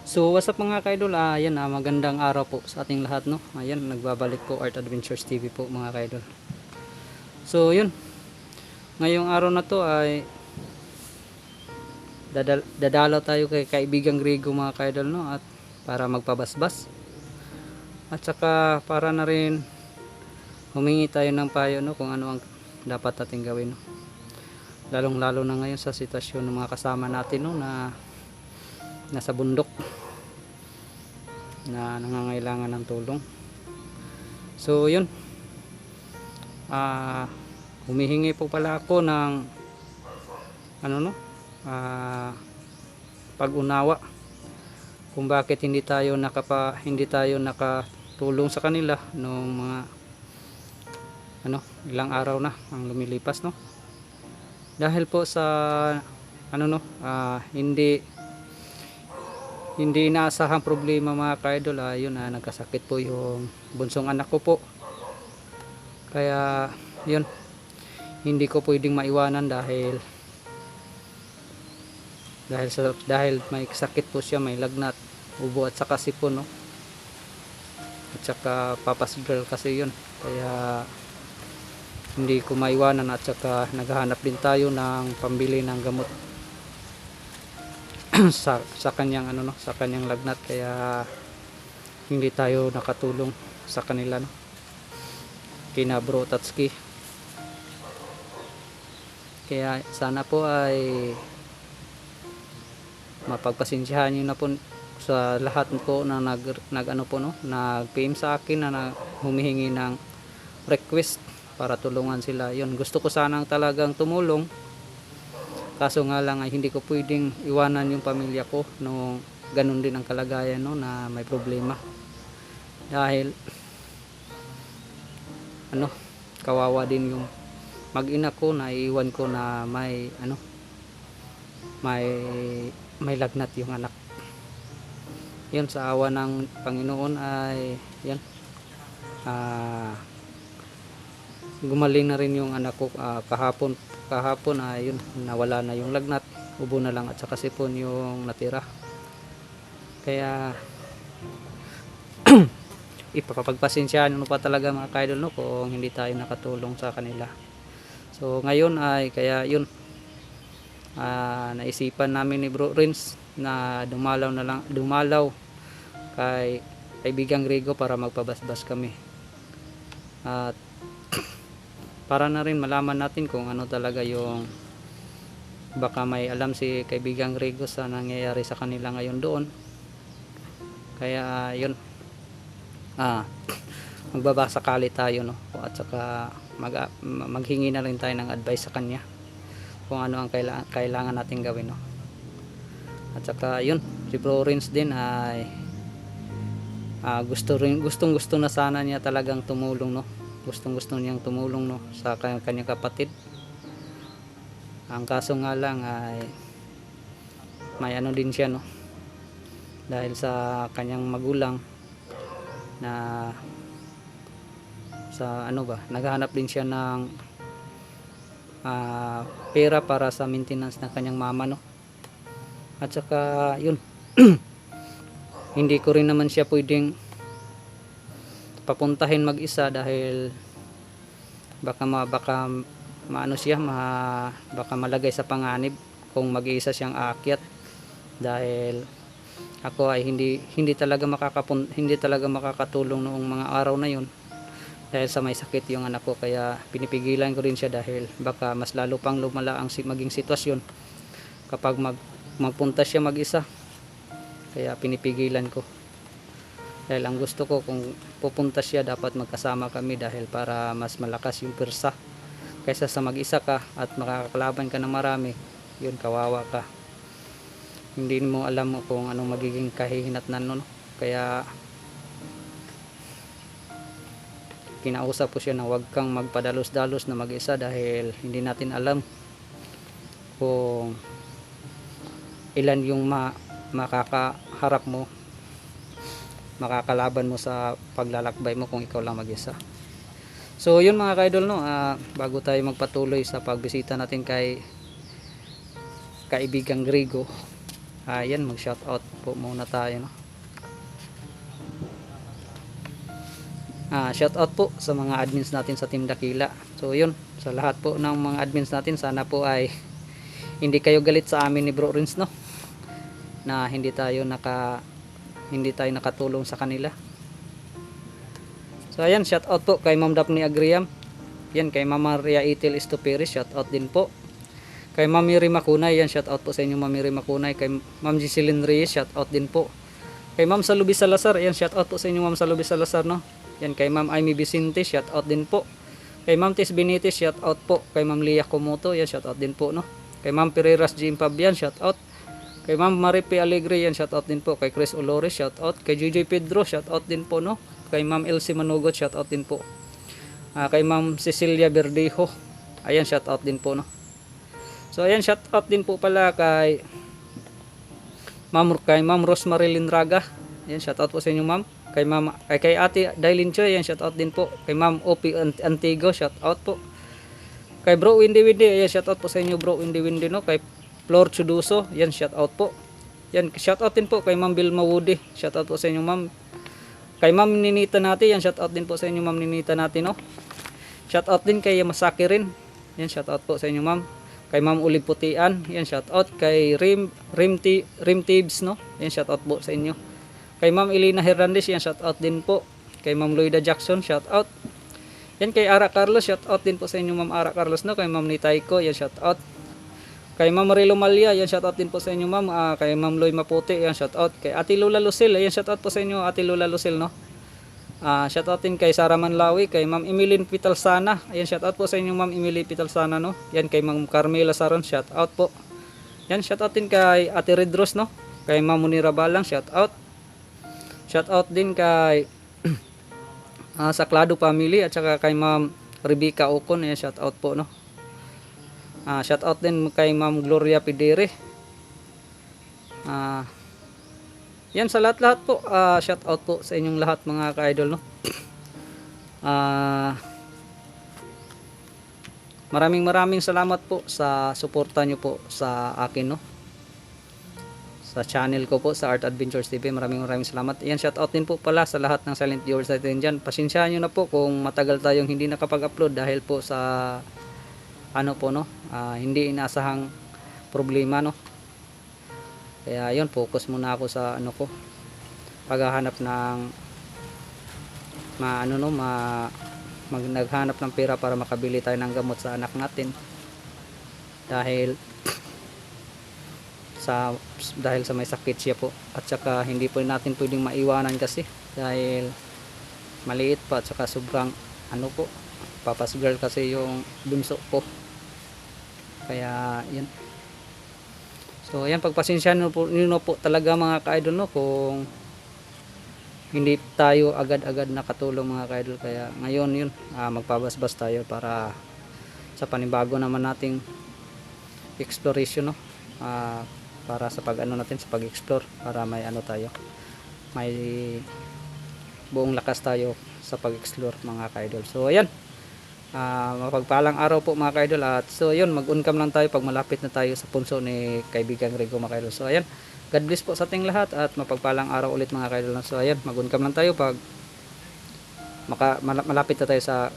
So what's up mga kaidol, ayan, magandang araw po sa ating lahat, no. Ayan, nagbabalik po Art Adventures TV po mga kaidol. So yun, ngayong araw na to ay dadalaw tayo kay kaibigang Grigo mga kaidol, no, at para magpabasbas at saka para na rin humingi tayo ng payo, no, kung ano ang dapat nating gawin, no? Lalong lalo na ngayon sa sitwasyon ng mga kasama natin, no, na nasa bundok na nangangailangan ng tulong. So yun, humihingi po pala ako ng pag-unawa kung bakit hindi tayo nakatulong sa kanila nung mga ilang araw na ang lumilipas, no, dahil po sa hindi inaasahang problema mga kaidol. Yun, nagkasakit po yung bunsong anak ko po, kaya yun, hindi ko pwedeng maiwanan dahil may sakit po siya, may lagnat, ubo at saka sipon, no, at saka papas girl kasi yun, kaya hindi ko maiwanan. At saka naghahanap din tayo ng pambili ng gamot sa kanyang sa kanyang lagnat, kaya hindi tayo nakatulong sa kanila, no, kina Bro Tatsuki. Kaya sana po ay mapagpasensyahan niyo na po sa lahat po na nag-PM sa akin na humihingi ng request para tulungan sila. Yun, gusto ko sanang talagang tumulong, kaso nga lang ay hindi ko pwedeng iwanan yung pamilya ko nung ganun din ang kalagayan, no, na may problema, dahil kawawa din yung mag-ina ko na iiwan ko na may lagnat yung anak. Yun, sa awa ng Panginoon ay yan, gumaling na rin yung anak ko. Kahapon ay yun, nawala na yung lagnat, ubo na lang at saka sipon yung natira. Kaya ipapagpasensyahan nyo pa talaga mga kaidol, no, kung hindi tayo nakatulong sa kanila. So ngayon ay kaya yun, naisipan namin ni Bro Rins na dumalaw kay kaibigang Grigo para magpabasbas kami, at para na rin malaman natin kung ano talaga yung, baka may alam si kaibigang Grigo sa nangyayari sa kanila ngayon doon. Kaya yun, magbabasakali tayo, no, at saka maghingi na rin tayo ng advice sa kanya kung ano ang kailangan natin gawin, no. At saka yun, si Bro Rins din ay gustong na sana niya talagang tumulong, no, gustong niyang tumulong, no, sa kanyang kapatid. Ang kaso nga lang ay may din siya, no, dahil sa kanyang magulang na naghahanap din siya ng pera para sa maintenance ng kanyang mama, no. At saka yun, hindi ko rin naman siya pwedeng papuntahin mag-isa dahil baka malagay sa panganib kung mag-iisa siyang aakyat, dahil ako ay hindi talaga makakatulong noong mga araw na yun dahil sa may sakit yung anak ko. Kaya pinipigilan ko rin siya dahil baka mas lalo pang lumala ang maging sitwasyon kapag magpunta siya mag-isa. Kaya pinipigilan ko, dahil ang gusto ko, kung pupunta siya dapat magkasama kami, dahil para mas malakas yung persa kaysa sa mag-isa ka at makakalaban ka ng marami. Yun, kawawa ka, hindi mo alam kung anong magiging kahihinatnan, no? Kaya kinausap ko siya na huwag kang magpadalos-dalos na mag-isa, dahil hindi natin alam kung ilan yung makakaharap mo, makakalaban mo sa paglalakbay mo kung ikaw lang mag-isa. So yun mga kaidol, no, bago tayo magpatuloy sa pagbisita natin kay kaibigang Grigo, Ayan, mag shout out po muna tayo, no. Shout out po sa mga admins natin sa Team Dakila. So yun, sa lahat po ng mga admins natin, sana po ay hindi kayo galit sa amin ni Bro Rins, no, na hindi tayo nakatulong sa kanila. So ayan, shout out po kay Ma'am Daphne Agriam. Yan, kay Ma'am Maria Itil Estupiris, shout out din po. Kay Ma'am Miri Makunay, yan, shout out po sa inyo Ma'am Miri Makunay. Kay Ma'am Giseline Reyes, shout out din po. Kay Ma'am Salubi Salazar, yan, shout out po sa inyo Ma'am Salubi Salazar, no. Yan, kay Ma'am Amy Vicente, shout out din po. Kay Ma'am Tis Benitez, shout out po. Kay Ma'am Lia Komoto, yan, shout out din po, no. Kay Ma'am Pereiras Jim Pabian, shout out. Kay Ma'am Maripe Alegre, yan, shout out din po. Kay Chris Olores, shout out. Kay JJ Pedro, shout out din po, no. Kay Ma'am Elsie Manugot, shout out din po. Kay Ma'am Cecilia Verdejo, ayan, shout out din po, no. So ayan, shout out din po pala kay Ma'am Rosemary Linraga. Ayan, shout out po sa inyo Ma'am. Kay Ate Dailin Choy, ayan, shout out din po. Kay Ma'am Opi Antigo, shout out po. Kay Bro Windy, ayan, shout out po sa inyo Bro Windy, no. Kay Flor Chuduso, ayan, shout out po. Yan, shout out din po kay Ma'am Vilma Woody, shout out po sa inyo Ma'am. Kay Ma'am Ninita natin, yan, shout out din po sa inyo Ma'am Ninita natin, no. Shout out din kay Masaki rin. Yan, shout out po sa inyo Ma'am. Kay Ma'am Ulib Putian, yan, shout out. Kay Rim Tibbs, no. Yan, shout out po sa inyo. Kay Ma'am Elena Hernandez, yan, shout out din po. Kay Ma'am Loida Jackson, shout out. Yan, kay Ara Carlos, shout out din po sa inyo Ma'am Ara Carlos, no. Kay Ma'am Nitayko, yan, shout out. Kay Ma'am Marilo Malia, yan, shout out din po sa inyo Ma'am. Kay Ma'am Loy Maputi, yan, shout out. Kay Ate Lola Lucille, yan, shout out po sa inyo Ate Lola Lucille, no. Shout out din kay Sara Manlawi, kay Ma'am Emilyn Pitalsana, ayan, shout out po sa inyo Ma'am Emily Pitalsana, no. Yan, kay Ma'am Carmela Saron, shout out po. Yan, shout out din kay Ate Redros, no. Kay Ma'am Munira Balang, shout out. Shout out din kay Saklado Family at saka kay Ma'am Rebecca Ocon, ayan, shout out po, no. Shout out din kay Ma'am Gloria Pidere. Yan, sa lahat-lahat po, shout out po sa inyong lahat mga ka-idol, no. Maraming salamat po sa suporta nyo po sa akin, no, sa channel ko po sa Art Adventures TV. Maraming salamat. Yan, shout out din po pala sa lahat ng silent viewers natin dyan. Pasensyahan nyo na po kung matagal tayong hindi nakapag-upload dahil po sa ano po, no, hindi inasahang problema, no. Kaya yun, focus muna ako sa ano ko, paghahanap ng naghanap ng pera para makabili tayo ng gamot sa anak natin, dahil sa may sakit siya po, at saka hindi po natin pwedeng maiwanan kasi dahil maliit pa, at saka sobrang ano po, papas girl kasi yung bunso po. Kaya yan. So ayan, pagpasensyahan nyo po talaga mga ka-idol, no, kung hindi tayo agad-agad nakatulong mga ka-idol. Kaya ngayon yun, magpabasbas tayo para sa panibago naman nating exploration, no, para sa pag-explore, para may ano tayo, may buong lakas tayo sa pag-explore mga ka-idol. So ayan, mapagpalang araw po mga ka-idol. At so yun, mag-uncam lang tayo pag malapit na tayo sa punso ni kaibigang Rigo mga ka-idol. So ayan, God bless po sa ating lahat at mapagpalang araw ulit mga ka-idol. So ayan, mag-uncam lang tayo pag malapit na tayo sa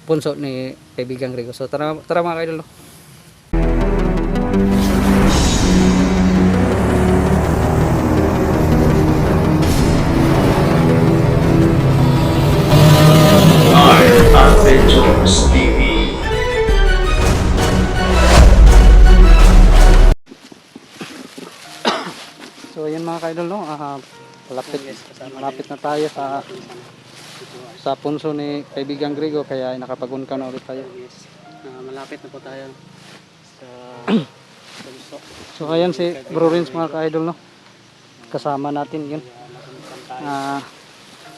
punso ni kaibigang Rigo. So tara mga ka-idol, no. Adventures TV. So ayan mga ka-idol, no, malapit na tayo sa punso ni kaibigang Grigo, kaya nakapag-uncam na ulit tayo. Malapit na po tayo sa punso. So ayan si Bro Rins mga ka-idol, no, kasama natin yun.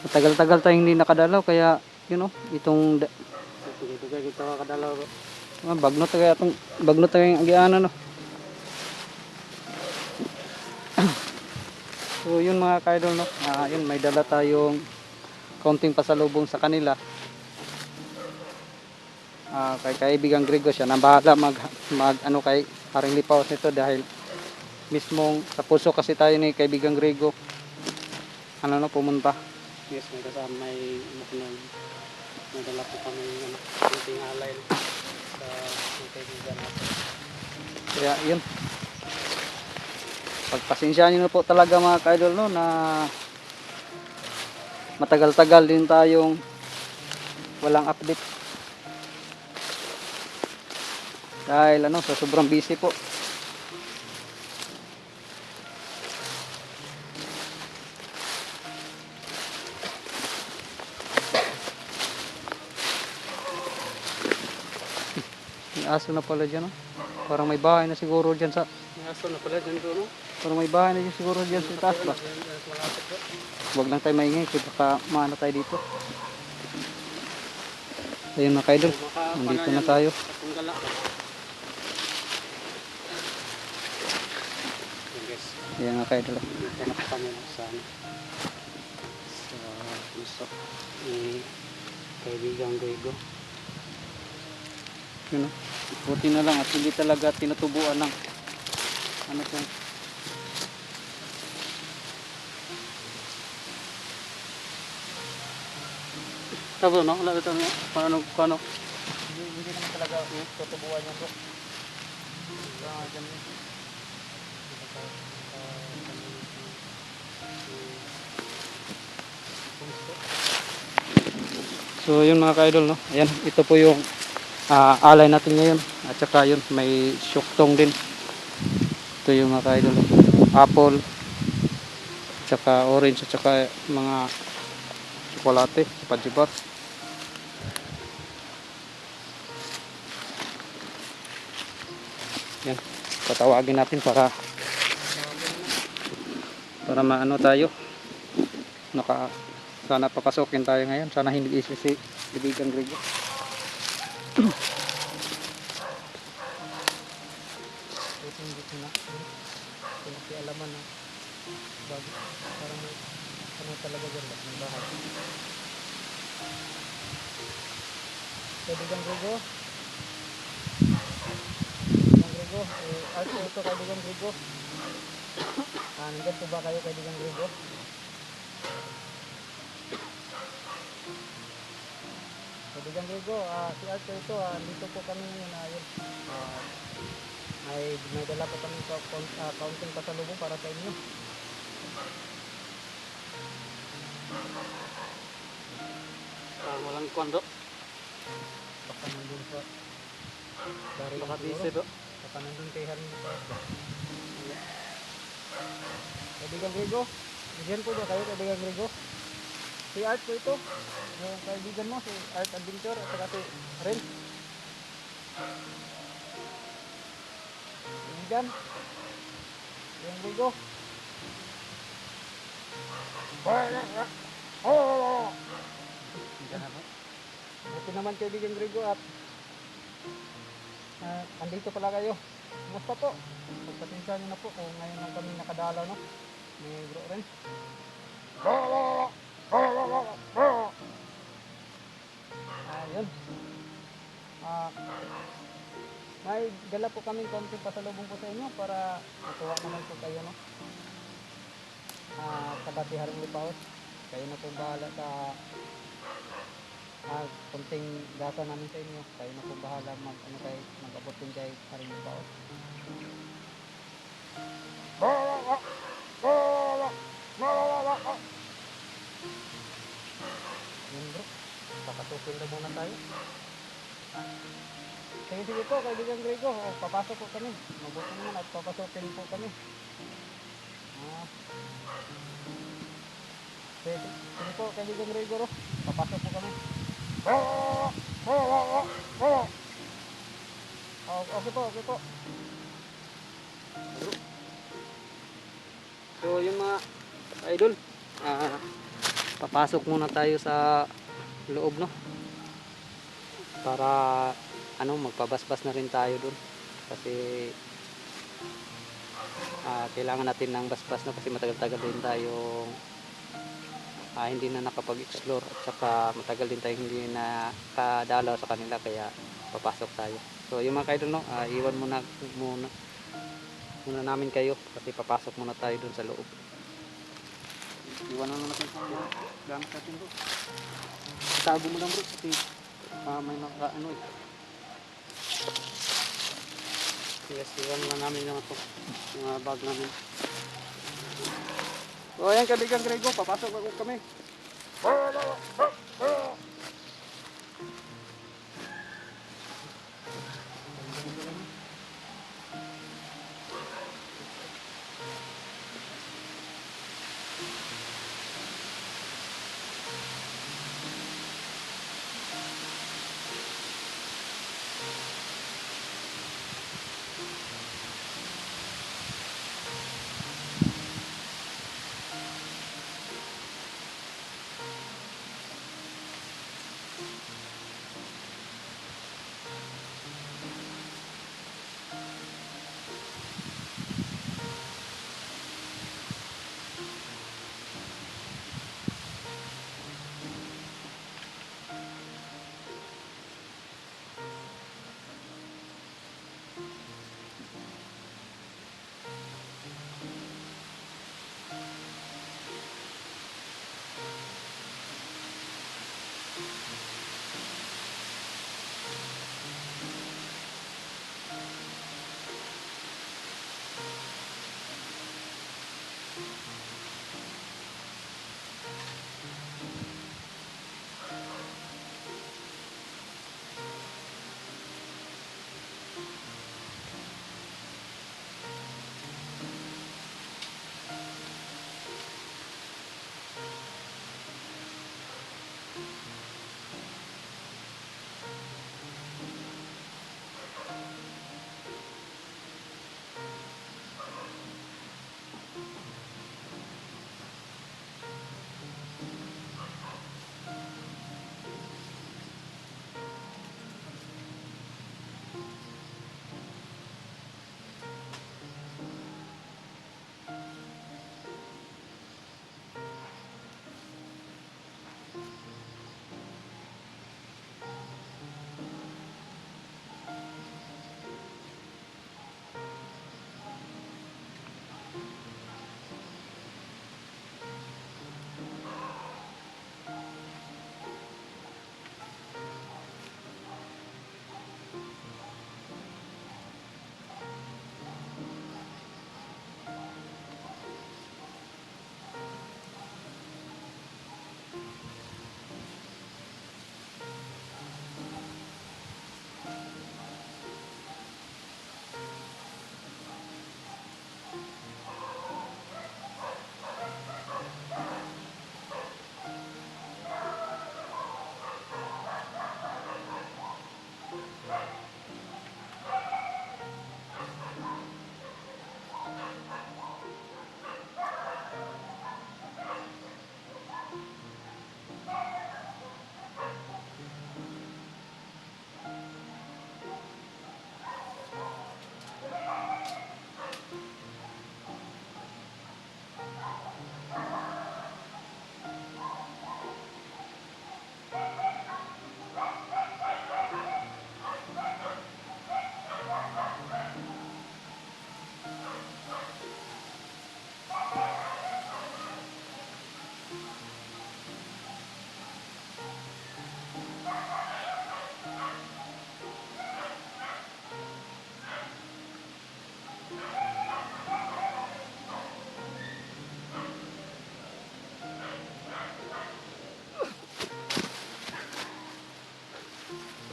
Matagal-tagal tayong hindi nakadalaw, kaya yun, no, itong Dugay kita kadalaw. bagnot tayo yung agianan, no. So yun mga ka-idol, no, yun, may dala tayong kaunting pasalubong sa kanila. Kay kaibigang Grigo, siya nang bahala mag ano kay Haring Lipaos nito, dahil mismong sa puso kasi tayo ni kaibigang Grego. Ano no, pumunta. Yes, may kasama, may dala po kami ano, kunting alay sa mga kaibigan natin. Kaya yun. Pagpasensyaan nyo na po talaga mga ka-idol no, na matagal-tagal din tayong walang update. Dahil ano, sa sobrang busy po. May aso na pala dyan, no? Parang may bahay na siguro dyan sa... May aso na pala dyan doon, no? Parang may bahay na dyan siguro dyan sa taas ba? Malapit po. Huwag lang tayo maingay, kaya baka maano tayo dito. Ayun mga ka-idol, nandito na tayo. Katunggala. Yes. Ayan mga ka-idol. Dito na po kami sa ano, sa puso ni kaibigang Grego. Yun, no? Buti na lang at hindi talaga tinutubuan ng ano po. Tapos no, wala ito paano. Hindi naman talaga tutubuan yan bro. So yun mga ka-idol, no? Ayan, ito po yung alay natin ngayon. At saka yun, may syuktong din. Ito yung mga ka-idol, no? Apple, at saka orange, at saka mga tsokolate, pajibar. Yan, patawagin natin para maano tayo. Sana papasokin tayo ngayon. Sana hindi isi si kaibigang Grego. Dito na. Alaman na. Bago. Parang ano talaga dyan ba? May bahay. Kaibigang Grego. Ito kaibigang Grego. Nandyan po ba kayo kaibigang Grego? Kaibigang Grego, si Art ito, dito po kami ngayon. May dala po kami counting pasalubong para sa inyo. Walang kwando. Baka nandun sa Baka busy do. baka nandun kay Haring ito. Kaibigang Grego, bigyan po ba kayo kaibigang Grego? Si Art po ito, yung kaibigan mo, si Art Adventure at saka si Ren. Kaibigan, kaibigang Grego. Buti naman kaibigang Grego at andito pala kayo. Kumusta po? Pagpatinsya nyo na po kung ngayon lang kami nakadalaw, no? Ni Bro Ren. Ayun. May dala po kami konting pasalubong po sa inyo para matuwa naman po kayo, no? Sa Batiharang Lipaos. Kayo na po bahala sa konting gasa namin sa inyo. Kayo na po bahala mag-abot din kay Haring Lipaos. Yun bro, papasukin na muna tayo. Sige po kaibigang Grego, papasok po kami. Mabuti naman at papasukin po kami. Sige po kaibigang Grego, papasok po kami. Okay po. So yung mga idol, papasok muna tayo sa loob, no? Para magpabasbas na rin tayo dun. Kasi kailangan natin ng basbas, no? Kasi matagal-tagal din tayong hindi na nakapag-explore at saka matagal din tayong hindi nakadalaw sa kanila, kaya papasok tayo. So yung mga idol, no, iwan muna muna namin kayo kasi papasok muna tayo dun sa loob. Iwanan na natin sa gamit natin bro. Tago mo lang bro kasi may nakaano eh. Yes, iwan lang namin yung ito, yung bag namin. So ayan kaibigan Grego, papasok ako kami.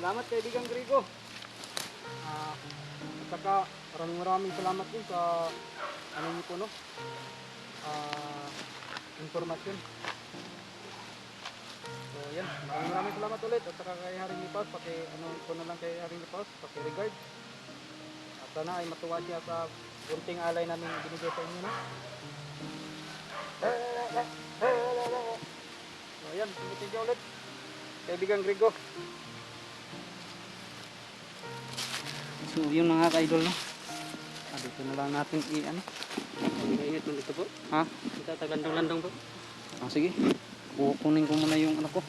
Salamat kaibigan Grego. At saka maraming salamat din sa ano niyo po no? Informasyon. So yan, maraming salamat ulit at saka kay Haring Lipaos, ano ko na lang kay Haring Lipaos, regard. At sana ay matuwa siya sa kunting alay namin binigay sa inyo no? So yan, thank you ulit kaibigan Grego. So yun mga ka-idol no. Dito na lang natin i-ano. Mainit mo dito po. Ha? Tataglandong-landong po. Sige. Kukunin ko muna yung ano ko.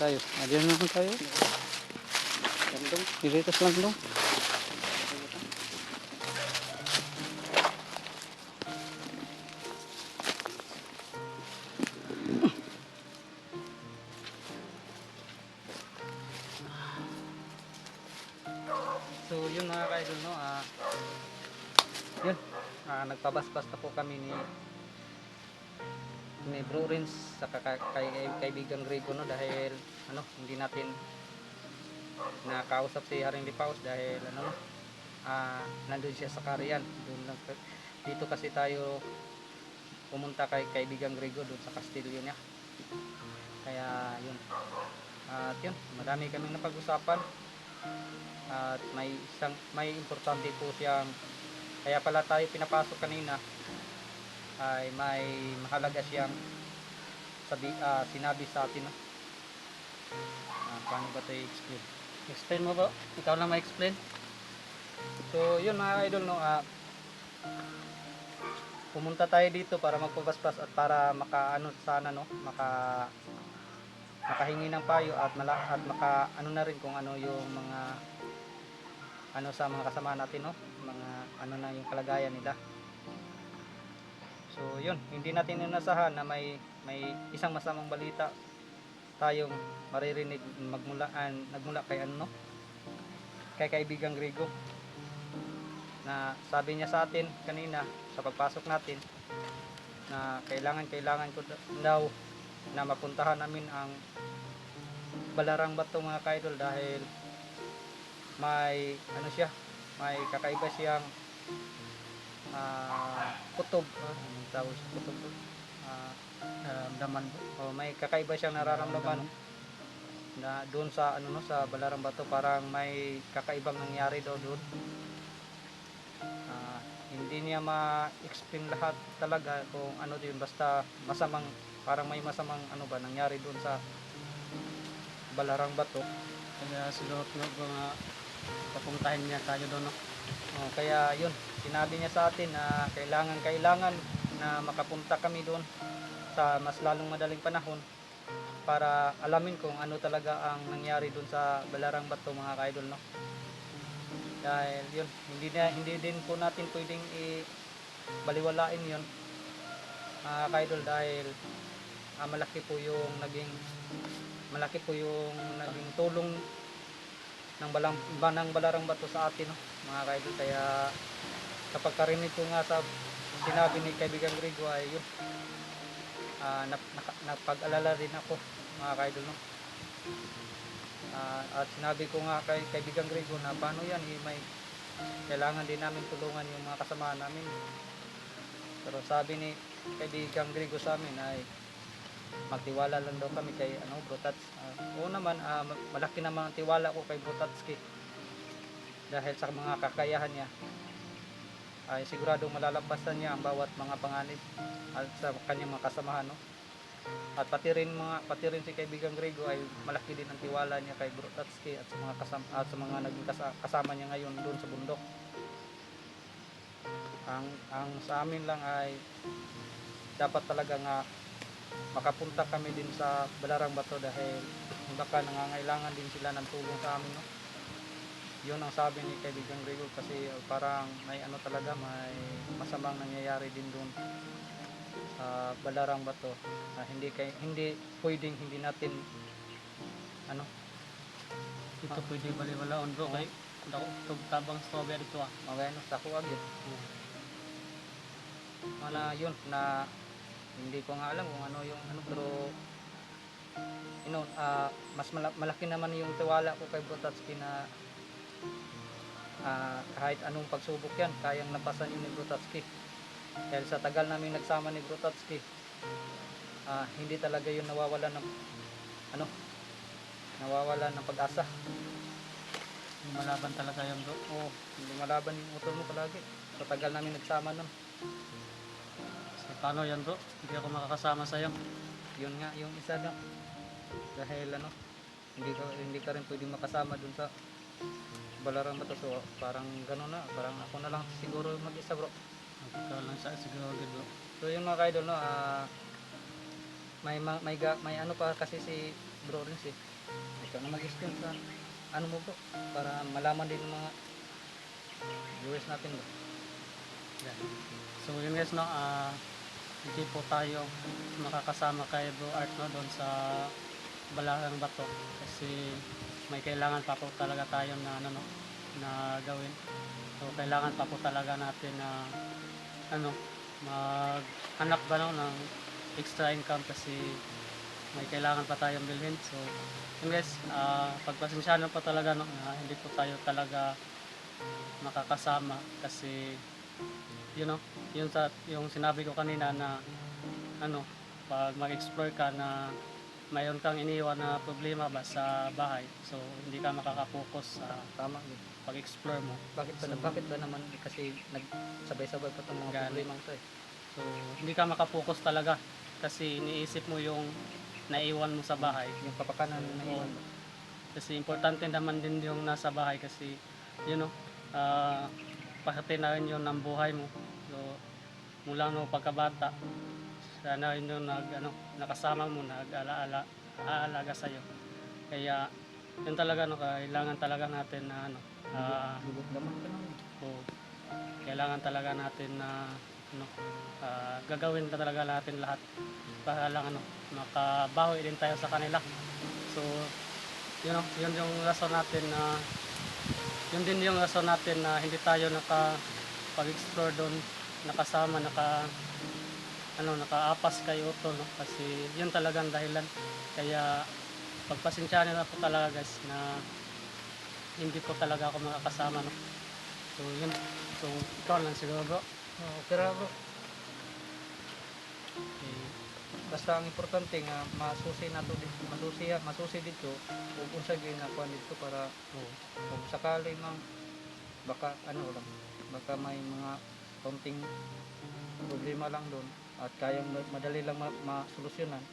tayo? Diyan naman tayo. Gandong. Dilitas lang dong. So yun mga ka-idol, no, yun, nagpabasbas na po kami ni Bro Rins sa kaibigang Grego, no, dahil ano, hindi natin nakausap si Haring Lipaos dahil ano, no, nandun siya sa Carian. Doon lang, dito kasi tayo pumunta kay kaibigang Grego doon sa kastilyo niya. Kaya yun, at yun, madami kaming napag-usapan. At may importante po siyang, kaya pala tayo pinapasok kanina, ay may mahalaga siyang sinabi sa atin, no? Paano ba ito i-explain? Explain mo ba? Ikaw lang ma-explain. So yun mga idol, no, pumunta tayo dito para magpabasbas at para makaano sana, no, makahingi ng payo at maka ano na rin kung ano yung mga ano sa mga kasama natin, no, mga ano na yung kalagayan nila. So yun, hindi natin inasahan na may isang masamang balita tayong maririnig nagmula kay ano, no, kay kaibigang Grego, na sabi niya sa atin kanina sa pagpasok natin na kailangan ko daw na mapuntahan namin ang Balarang Bato mga ka-idol, dahil may ano siya, may kakaiba siyang kutob, anong tawag sa kutob, nararamdaman, o may kakaiba siyang nararamdaman na doon sa ano, no, sa Balarang Bato. Parang may kakaibang nangyari daw doon. Hindi niya ma-explain lahat talaga kung ano din, basta parang may masamang ano ba nangyari doon sa Balarang Bato. Kaya siguro mga papuntahin niya tayo doon, no? Kaya yun, sinabi niya sa atin na kailangan na makapunta kami doon sa mas lalong madaling panahon para alamin kung ano talaga ang nangyari doon sa Balarang Bato mga ka-idol, no? Dahil yun, hindi din po natin pwedeng baliwalain yun mga ka-idol, dahil malaki po yung naging tulong ng Balarang Bato sa atin, no, mga ka-idol. Kaya kapag karinig ko nga sa sinabi ni kaibigang Grego ay yun, napag-alala din ako mga ka-idol, no. At sinabi ko nga kay kaibigang Grego na paano yan, may kailangan din namin tulungan yung mga kasama namin. Pero sabi ni kaibigang Grego sa amin ay magtiwala lang daw kami kay Bro Tats. Oo naman, malaki naman ang tiwala ko kay Bro Tatski, dahil sa mga kakayahan niya ay siguradong malalampasan niya ang bawat mga panganib at sa kanyang mga kasamahan, no? At pati rin si kaibigang Grego ay malaki din ang tiwala niya kay Bro Tatski at sa mga naging kasama niya ngayon doon sa bundok. Ang sa amin lang ay dapat talaga nga makapunta kami din sa Balarang Bato, dahil baka nangangailangan din sila ng tulong sa amin, no? Yun ang sabi ni kaibigang Grego, kasi parang may ano talaga, may masamang nangyayari din doon sa Balarang Bato, na hindi pwedeng hindi natin ano, Ito pwede baliwalaon, bro, kay tabang strawberry ito, okay, no, sa kuwagit. Mana yun na hindi ko nga alam kung ano yung ano, pero mas malaki naman yung tiwala ko kay Bro Tatski na kahit anong pagsubok yan, kayang lampasan yun ni Bro Tatski. Dahil sa tagal namin nagsama ni Bro Tatski, hindi talaga yun nawawalan ng pag-asa. Lumalaban talaga yun, bro. Oo, lumalaban yung motor mo palagi. Sa tagal namin nagsama nun. So, paano yan, bro? Hindi ako makakasama sa'yo. Yun nga yung isa na, dahil hindi ka rin pwedeng makasama dun sa Balarang Bato. So parang gano'n na, parang ako na lang siguro mag-isa, bro. Ikaw lang sa siguro, bro. So yung mga ka-idol, no, may ano pa kasi si Bro Rins, ikaw na mag-explain sa ano mo bro, para malaman din ng mga viewers natin bro. Yan. So yun guys no, hindi po tayo makakasama kay Bro Art no doon sa Balarang Bato kasi may kailangan pa po talaga tayo na ano no, na gawin. So kailangan pa po talaga natin na ano, maghanap ba no ng extra income kasi may kailangan pa tayong bilhin. So yun guys, pagpasensyahan po talaga no, na hindi po tayo talaga makakasama kasi you know, yung sinabi ko kanina na ano, pag mag-explore ka na mayroon kang iniwan na problema ba sa bahay, so hindi ka makaka-focus sa Tama bro. pag-explore mo. Bakit ba naman kasi nagsabay-sabay pa itong mga Gani. problema to eh. So hindi ka makapokus talaga kasi iniisip mo yung naiwan mo sa bahay. Yung kapakanan na Oo. iwan. Kasi importante naman din yung nasa bahay kasi you know, parte na rin yun ng buhay mo. So mula no pagkabata, sana yun yung nakasama mo, aalaga sa'yo. Kaya yun talaga no, kailangan talaga natin na Lubog naman ka naman. o kailangan talaga natin na gagawin ka talaga natin lahat para lang makabawi din tayo sa kanila. So yun yung rason natin na yun din yung rason natin na hindi tayo pag-explore doon nakasama nakaapas kay Otto no, kasi yun talagang dahilan. Kaya pagpasensyahan na po talaga guys na hindi po talaga ako makakasama no. So yun, so ikaw lang siguro bro. Pero bro, Okay. basta ang importante nga masusi nato dito, masusi dito ug unsa gyud na kuan dito para Oo. kung sakali mang baka ano lang, baka may mga konting problema lang doon at kayang madali lang masolusyonan,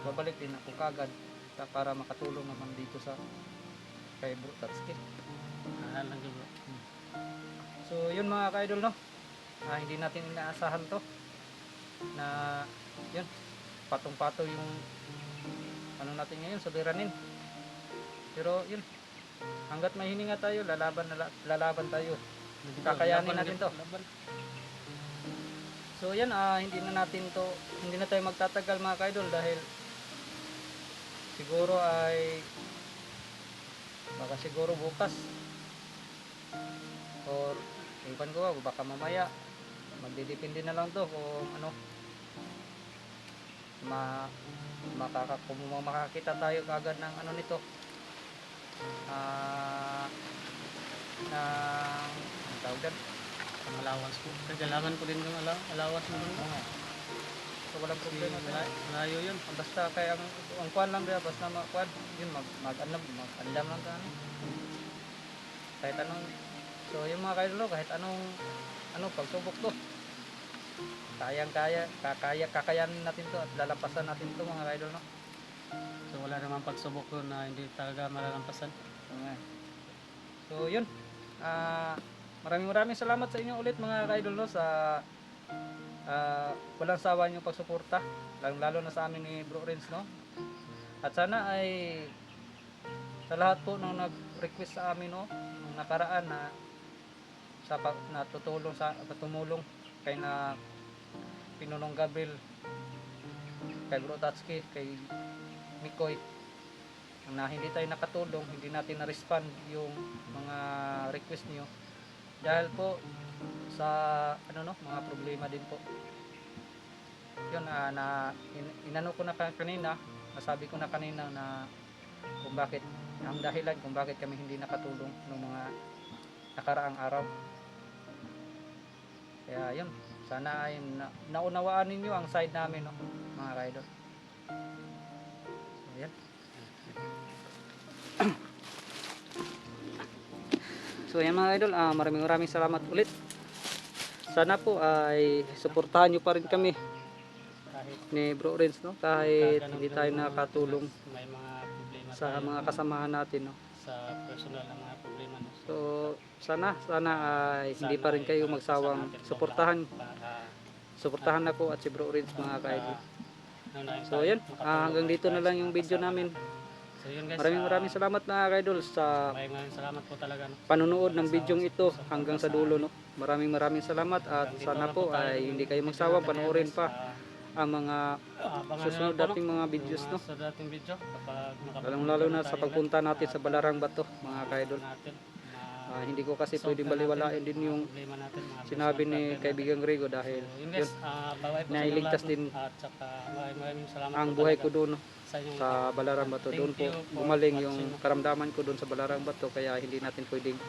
babalik din ako kagad para makatulong naman dito sa kay Bro Tatsuki. Lang yun bro. So yun mga ka-idol no, hindi natin inaasahan to na yun, patong-pato yung ano natin ngayon, suliranin. Pero yun, hanggat may hininga tayo, lalaban tayo. Kakayanin Laban natin din, to. laban. So yan, hindi na tayo magtatagal mga ka-idol dahil siguro ay baka siguro bukas or ipan ko baka mamaya magdidepende na lang to kung ano kung makakita tayo kagad ng ano nito ang tawag dyan. Ang allowance ko. Kailangan ko din yung allowance mo. So walang problema Kasi tayo. malayo yun. Basta kaya ang kuan lang ba basta kuan yun mag-andam lang ka ano. Kahit anong so yung mga kaidolo kahit anong pagsubok to. Kakayanin natin to at lalampasan natin to mga kaidolo no. So wala namang pagsubok doon na hindi talaga malalampasan. Okay. So yun. Maraming salamat sa inyo ulit mga kaidol no sa walang sawa niyong pagsuporta, lalo na sa amin ni Bro Renz no. At sana ay sa lahat po nung nag-request sa amin no, nung nakaraan na tumulong kay na Pinunong Gabriel, kay Bro Tatsuki, kay Mikoy, na hindi tayo nakatulong, hindi natin na-respond yung mga request niyo dahil po sa mga problema din po yun inano ko na kanina, nasabi ko na kanina na kung bakit ang dahilan kung bakit kami hindi nakatulong ng mga nakaraang araw. Kaya yun, sana ay naunawaan ninyo ang side namin no, mga kaidol. So yan. So yan mga idol, maraming salamat ulit. Sana po ay suportahan nyo pa rin kami Kahit ni Bro Renz no, kahit ganun hindi tayo yung nakatulong may mga problema sa tayo mga kasamahan natin no. sa personal na mga problema no. So sana ay hindi pa rin kayo magsawang suportahan ako at si Bro Renz mga kaidol. So yan, hanggang dito na lang yung video namin. So yun guys. Maraming salamat mga kaidol sa Maraming salamat po talaga. No? panonood ng bidyong ito hanggang sa dulo, no. Maraming salamat at Hanggang dito sana lang po tayo ay ng hindi kayo video magsawang natin ngayon, panoorin guys. pa ang mga Abangan susunod nyo lang po, nating mga videos, yung no. mga susunod nating video kapag Lalong-lalo na sa pagpunta natin sa Balarang Bato, mga kaidol. natin. Hindi ko kasi pwedeng baliwalain din yung sinabi ni kaibigang Grego dahil yun yun, guys, bye-bye po sa nailigtas inyo lahat, din no? At saka maraming salamat ang po buhay talaga ko doon, no, sa inyong sa Balarang Bato. Thank Doon po you for gumaling watching, yung no? karamdaman ko doon sa Balarang Bato, kaya hindi natin pwedeng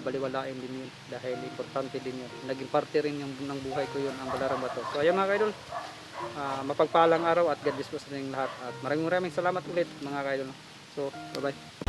baliwalain din yun dahil importante din yun. Naging parte rin yung ng buhay ko yun, ang Balarang Bato. So ayan mga kaidol, mapagpalang araw at God bless po sa inyong lahat at maraming salamat ulit mga kaidol. So bye bye.